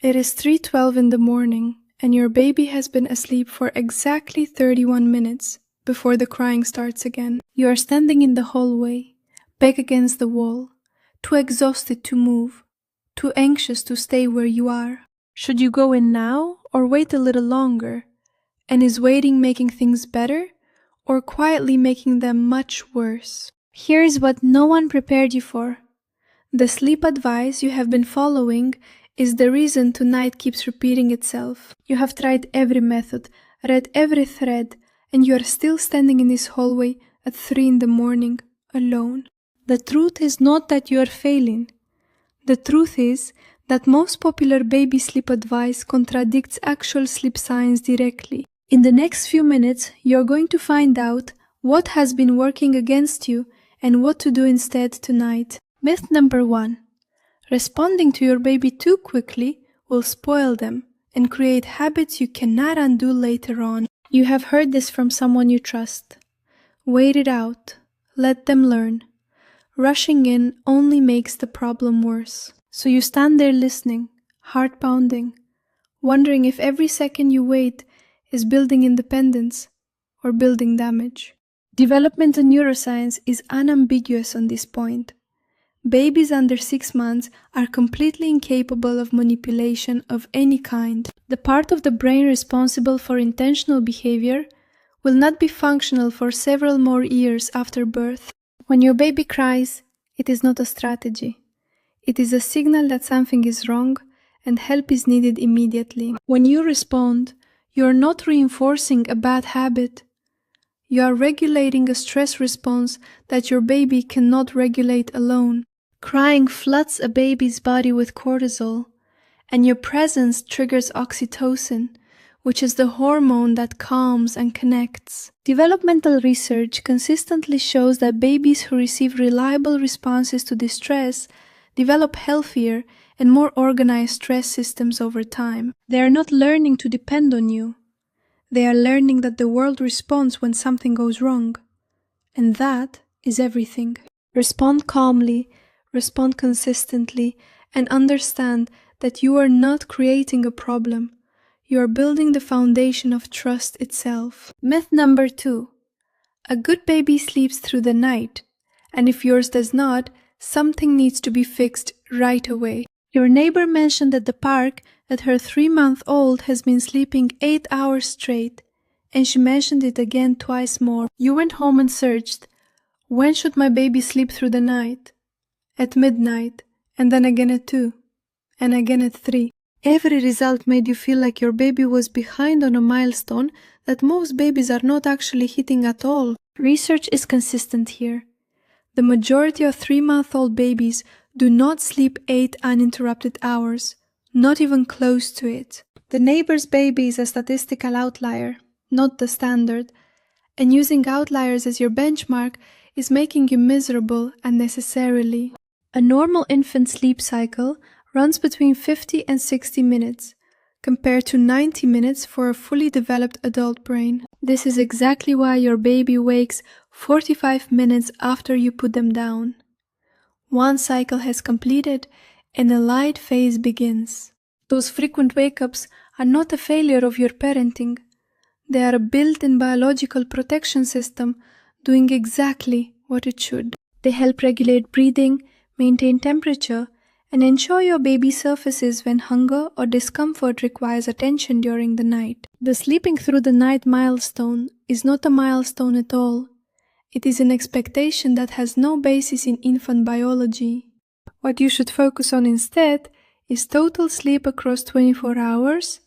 It is 3:12 in the morning, and your baby has been asleep for exactly 31 minutes before the crying starts again. You are standing in the hallway, back against the wall, too exhausted to move, too anxious to stay where you are. Should you go in now or wait a little longer? And is waiting making things better or quietly making them much worse? Here's what no one prepared you for. The sleep advice you have been following is the reason tonight keeps repeating itself. You have tried every method, read every thread, and you are still standing in this hallway at 3 in the morning, alone. The truth is not that you are failing. The truth is that most popular baby sleep advice contradicts actual sleep science directly. In the next few minutes, you're going to find out what has been working against you and what to do instead tonight. Myth number 1. Responding to your baby too quickly will spoil them and create habits you cannot undo later on. You have heard this from someone you trust. Wait it out. Let them learn. Rushing in only makes the problem worse. So you stand there listening, heart pounding, wondering if every second you wait is building independence or building damage. Developmental neuroscience is unambiguous on this point. Babies under 6 months are completely incapable of manipulation of any kind. The part of the brain responsible for intentional behavior will not be functional for several more years after birth. When your baby cries, it is not a strategy. It is a signal that something is wrong and help is needed immediately. When you respond, you are not reinforcing a bad habit. You are regulating a stress response that your baby cannot regulate alone. Crying floods a baby's body with cortisol, and your presence triggers oxytocin, which is the hormone that calms and connects. Developmental research consistently shows that babies who receive reliable responses to distress develop healthier and more organized stress systems over time. They are not learning to depend on you. They are learning that the world responds when something goes wrong. And that is everything. Respond calmly, respond consistently, and understand that you are not creating a problem. You are building the foundation of trust itself. Myth number 2. A good baby sleeps through the night, and if yours does not, something needs to be fixed right away. Your neighbor mentioned at the park that her 3-month-old has been sleeping 8 hours straight, and she mentioned it again twice more. You went home and searched, when should my baby sleep through the night? At midnight, and then again at 2, and again at 3. Every result made you feel like your baby was behind on a milestone that most babies are not actually hitting at all. Research is consistent here. The majority of 3-month-old babies do not sleep 8 uninterrupted hours, not even close to it. The neighbor's baby is a statistical outlier, not the standard, and using outliers as your benchmark is making you miserable unnecessarily. A normal infant sleep cycle runs between 50 and 60 minutes, compared to 90 minutes for a fully developed adult brain. This is exactly why your baby wakes 45 minutes after you put them down. One cycle has completed and a light phase begins. Those frequent wake-ups are not a failure of your parenting. They are a built-in biological protection system doing exactly what it should. They help regulate breathing, maintain temperature, and ensure your baby surfaces when hunger or discomfort requires attention during the night. The sleeping through the night milestone is not a milestone at all. It is an expectation that has no basis in infant biology. What you should focus on instead is total sleep across 24 hours,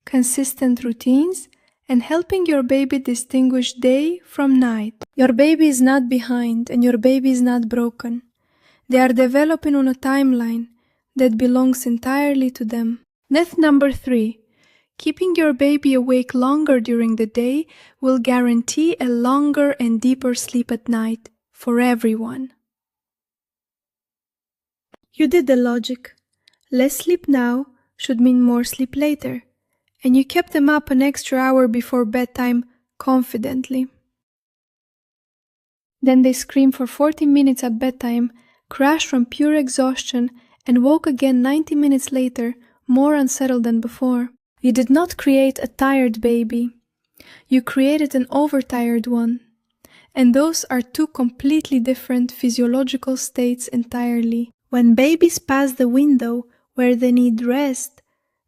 consistent routines, and helping your baby distinguish day from night. Your baby is not behind and your baby is not broken. They are developing on a timeline that belongs entirely to them. Myth number 3. Keeping your baby awake longer during the day will guarantee a longer and deeper sleep at night for everyone. You did the logic. Less sleep now should mean more sleep later, and you kept them up an extra hour before bedtime confidently. Then they screamed for 40 minutes at bedtime, crashed from pure exhaustion, and woke again 90 minutes later more unsettled than before. You did not create a tired baby. You created an overtired one. And those are two completely different physiological states entirely. When babies pass the window where they need rest,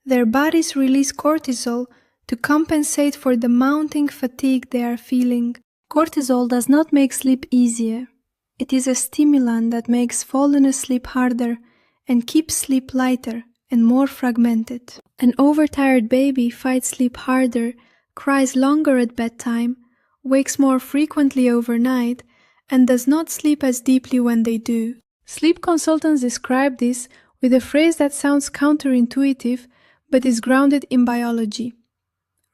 their bodies release cortisol to compensate for the mounting fatigue they are feeling. Cortisol does not make sleep easier. It is a stimulant that makes falling asleep harder and keeps sleep lighter and more fragmented. An overtired baby fights sleep harder, cries longer at bedtime, wakes more frequently overnight, and does not sleep as deeply when they do. Sleep consultants describe this with a phrase that sounds counterintuitive but is grounded in biology.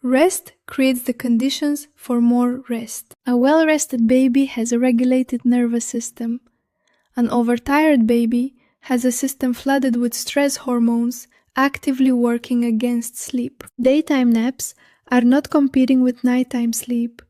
Rest creates the conditions for more rest. A well-rested baby has a regulated nervous system. An overtired baby has a system flooded with stress hormones actively working against sleep. Daytime naps are not competing with nighttime sleep.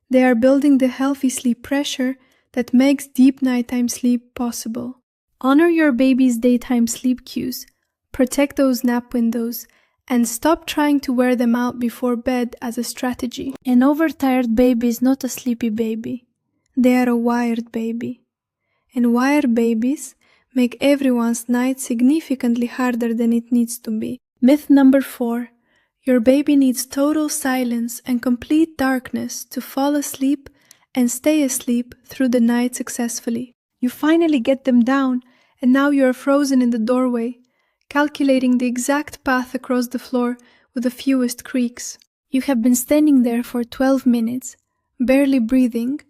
They are building the healthy sleep pressure that makes deep nighttime sleep possible. Honor your baby's daytime sleep cues. Protect those nap windows and stop trying to wear them out before bed as a strategy. An overtired baby is not a sleepy baby. They are a wired baby. And wired babies make everyone's night significantly harder than it needs to be. Myth number 4. Your baby needs total silence and complete darkness to fall asleep and stay asleep through the night successfully. You finally get them down, and now you are frozen in the doorway, calculating the exact path across the floor with the fewest creaks. You have been standing there for 12 minutes, barely breathing,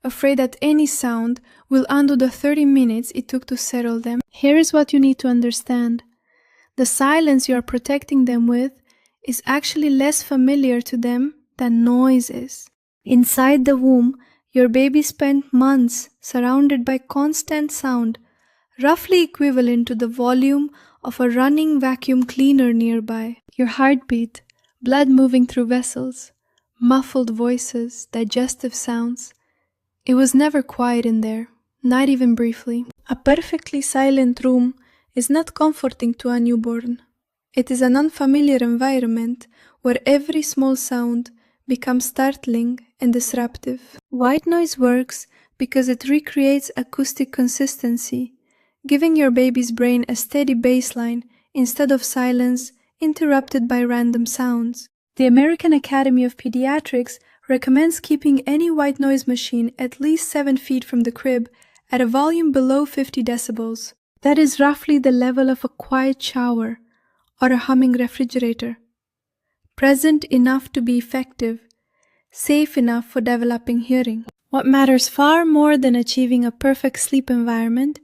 afraid that any sound will undo the 30 minutes it took to settle them. Here is what you need to understand. The silence you are protecting them with is actually less familiar to them than noise is. Inside the womb, your baby spent months surrounded by constant sound, roughly equivalent to the volume of a running vacuum cleaner nearby. Your heartbeat, blood moving through vessels, muffled voices, digestive sounds. It was never quiet in there, not even briefly. A perfectly silent room is not comforting to a newborn. It is an unfamiliar environment where every small sound becomes startling and disruptive. White noise works because it recreates acoustic consistency, giving your baby's brain a steady baseline instead of silence interrupted by random sounds. The American Academy of Pediatrics recommends keeping any white noise machine at least 7 feet from the crib at a volume below 50 decibels. That is roughly the level of a quiet shower or a humming refrigerator. Present enough to be effective, safe enough for developing hearing. What matters far more than achieving a perfect sleep environment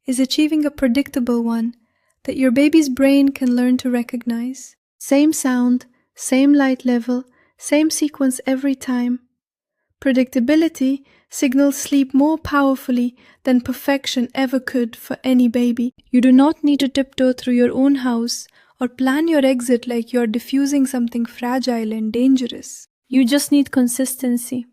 is achieving a predictable one that your baby's brain can learn to recognize. Same sound, same light level, same sequence every time. Predictability signals sleep more powerfully than perfection ever could for any baby. You do not need to tiptoe through your own house or plan your exit like you're diffusing something fragile and dangerous. You just need consistency.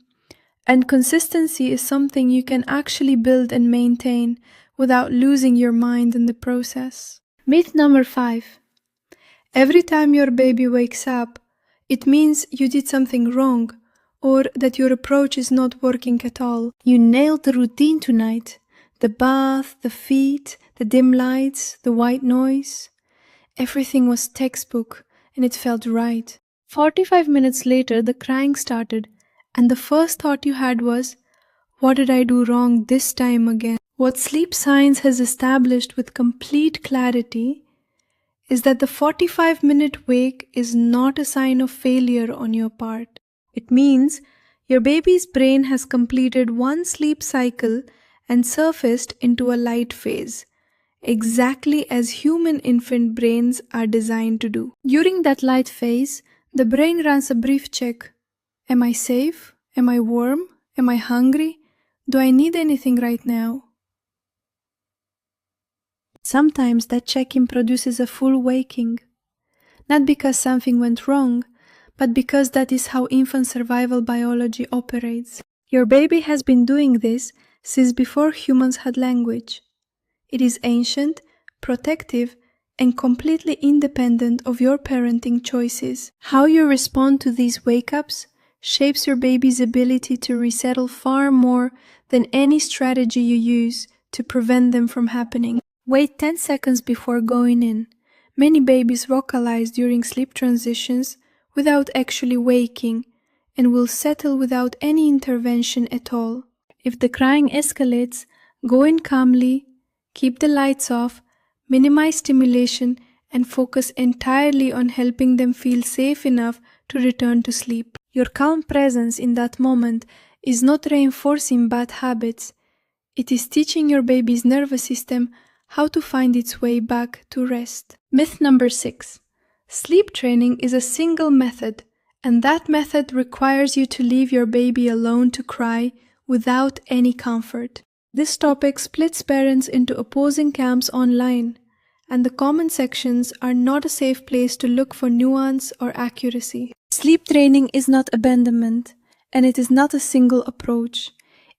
And consistency is something you can actually build and maintain without losing your mind in the process. Myth number 5. Every time your baby wakes up, it means you did something wrong or that your approach is not working at all. You nailed the routine tonight. The bath, the feet, the dim lights, the white noise. Everything was textbook and it felt right. 45 minutes later, the crying started, and the first thought you had was, what did I do wrong this time again? What sleep science has established with complete clarity is that the 45-minute wake is not a sign of failure on your part. It means your baby's brain has completed one sleep cycle and surfaced into a light phase, exactly as human infant brains are designed to do. During that light phase, the brain runs a brief check. Am I safe? Am I warm? Am I hungry? Do I need anything right now? Sometimes that check-in produces a full waking, not because something went wrong, but because that is how infant survival biology operates. Your baby has been doing this since before humans had language. It is ancient, protective, and completely independent of your parenting choices. How you respond to these wake-ups shapes your baby's ability to resettle far more than any strategy you use to prevent them from happening. Wait 10 seconds before going in. Many babies vocalize during sleep transitions without actually waking and will settle without any intervention at all. If the crying escalates, go in calmly, keep the lights off, minimize stimulation, and focus entirely on helping them feel safe enough to return to sleep. Your calm presence in that moment is not reinforcing bad habits. It is teaching your baby's nervous system how to find its way back to rest. Myth number 6. Sleep training is a single method, and that method requires you to leave your baby alone to cry without any comfort. This topic splits parents into opposing camps online, and the comment sections are not a safe place to look for nuance or accuracy. Sleep training is not abandonment, and it is not a single approach.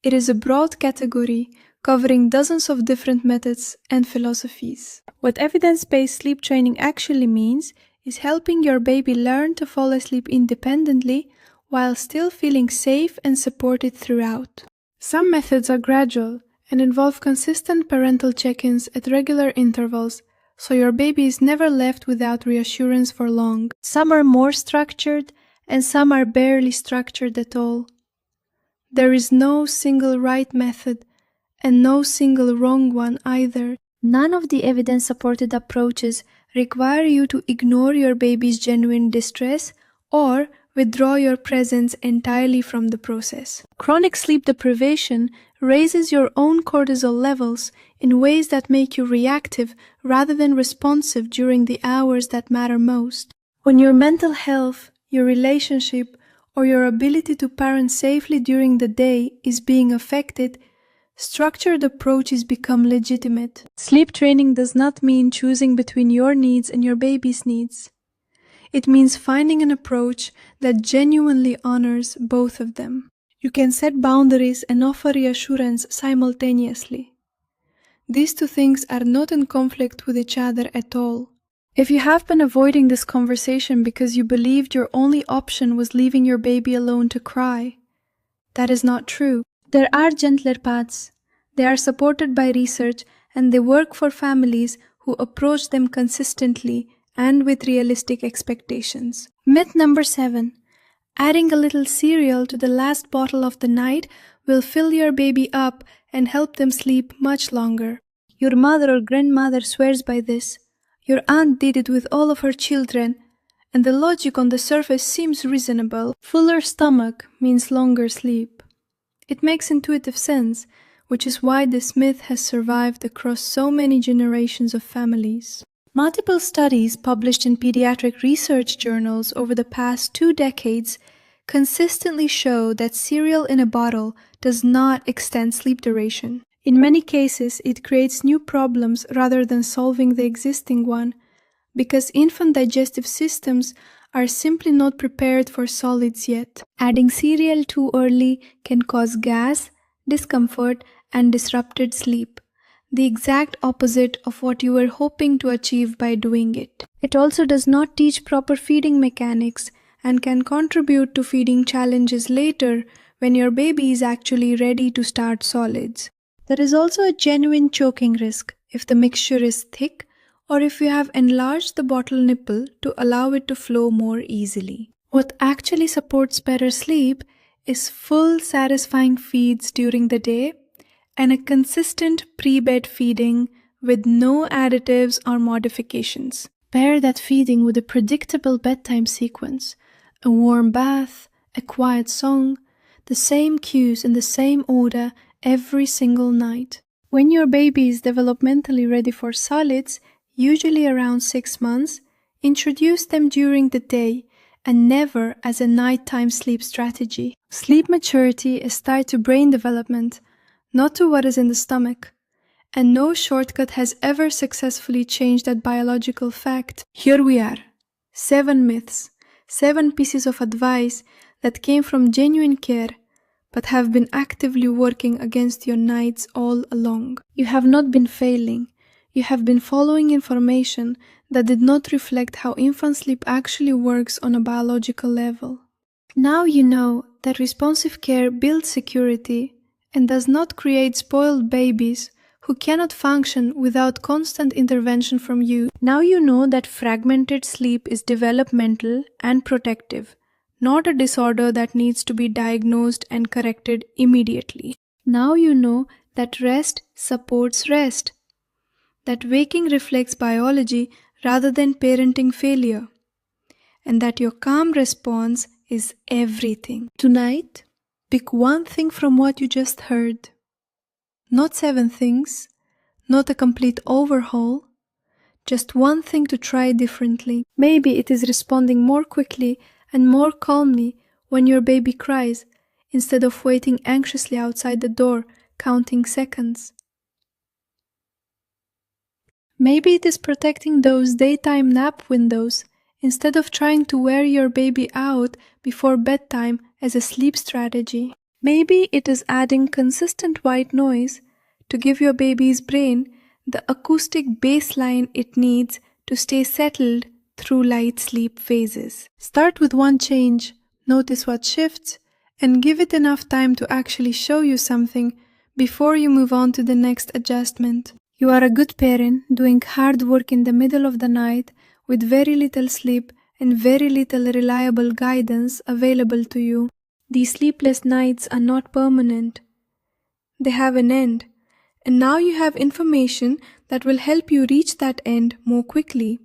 It is a broad category covering dozens of different methods and philosophies. What evidence-based sleep training actually means is helping your baby learn to fall asleep independently while still feeling safe and supported throughout. Some methods are gradual and involve consistent parental check-ins at regular intervals, so your baby is never left without reassurance for long. Some are more structured, and some are barely structured at all. There is no single right method, and no single wrong one either. None of the evidence-supported approaches require you to ignore your baby's genuine distress or withdraw your presence entirely from the process. Chronic sleep deprivation raises your own cortisol levels in ways that make you reactive rather than responsive during the hours that matter most. When your mental health, your relationship, or your ability to parent safely during the day is being affected, structured approaches become legitimate. Sleep training does not mean choosing between your needs and your baby's needs. It means finding an approach that genuinely honors both of them. You can set boundaries and offer reassurance simultaneously. These two things are not in conflict with each other at all. If you have been avoiding this conversation because you believed your only option was leaving your baby alone to cry, that is not true. There are gentler paths. They are supported by research, and they work for families who approach them consistently and with realistic expectations. Myth number 7. Adding a little cereal to the last bottle of the night will fill your baby up and help them sleep much longer. Your mother or grandmother swears by this. Your aunt did it with all of her children, and the logic on the surface seems reasonable. Fuller stomach means longer sleep. It makes intuitive sense, which is why this myth has survived across so many generations of families. Multiple studies published in pediatric research journals over the past 2 decades consistently show that cereal in a bottle does not extend sleep duration. In many cases, it creates new problems rather than solving the existing one, because infant digestive systems are simply not prepared for solids yet. Adding cereal too early can cause gas, discomfort, and disrupted sleep, the exact opposite of what you were hoping to achieve by doing it. It also does not teach proper feeding mechanics and can contribute to feeding challenges later when your baby is actually ready to start solids. There is also a genuine choking risk if the mixture is thick or if you have enlarged the bottle nipple to allow it to flow more easily. What actually supports better sleep is full, satisfying feeds during the day and a consistent pre-bed feeding with no additives or modifications. Pair that feeding with a predictable bedtime sequence, a warm bath, a quiet song, the same cues in the same order every single night. When your baby is developmentally ready for solids, usually around 6 months, introduce them during the day and never as a nighttime sleep strategy. Sleep maturity is tied to brain development, not to what is in the stomach, and no shortcut has ever successfully changed that biological fact. Here we are, 7 myths, 7 pieces of advice that came from genuine care, but have been actively working against your nights all along. You have not been failing. You have been following information that did not reflect how infant sleep actually works on a biological level. Now you know that responsive care builds security and does not create spoiled babies who cannot function without constant intervention from you. Now you know that fragmented sleep is developmental and protective, not a disorder that needs to be diagnosed and corrected immediately. Now you know that rest supports rest, that waking reflects biology rather than parenting failure, and that your calm response is everything. Tonight, pick one thing from what you just heard. Not 7 things, not a complete overhaul, just one thing to try differently. Maybe it is responding more quickly and more calmly when your baby cries, instead of waiting anxiously outside the door, counting seconds. Maybe it is protecting those daytime nap windows, instead of trying to wear your baby out before bedtime as a sleep strategy. Maybe it is adding consistent white noise to give your baby's brain the acoustic baseline it needs to stay settled through light sleep phases. Start with one change, notice what shifts, and give it enough time to actually show you something before you move on to the next adjustment. You are a good parent doing hard work in the middle of the night with very little sleep and very little reliable guidance available to you. These sleepless nights are not permanent. They have an end, and now you have information that will help you reach that end more quickly.